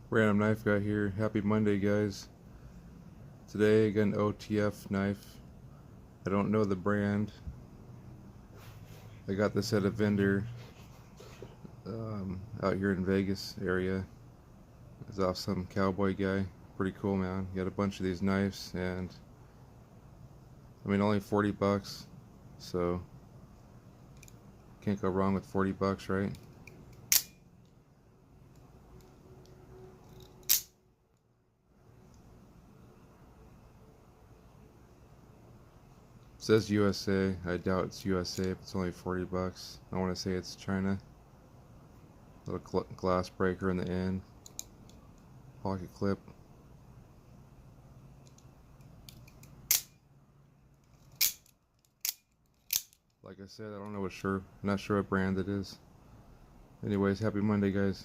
Random Knife Guy here. Happy Monday, guys. Today I got an OTF knife. I don't know the brand. I got this at a vendor out here in Vegas area. It's off some cowboy guy. Pretty cool, man. Got a bunch of these knives, and I mean only 40 bucks, so can't go wrong with 40 bucks, right? It says USA. I doubt it's USA if it's only 40 bucks. I want to say it's China. Little glass breaker in the end. Pocket clip. Like I said, I don't know what not sure what brand it is. Anyways, happy Monday, guys.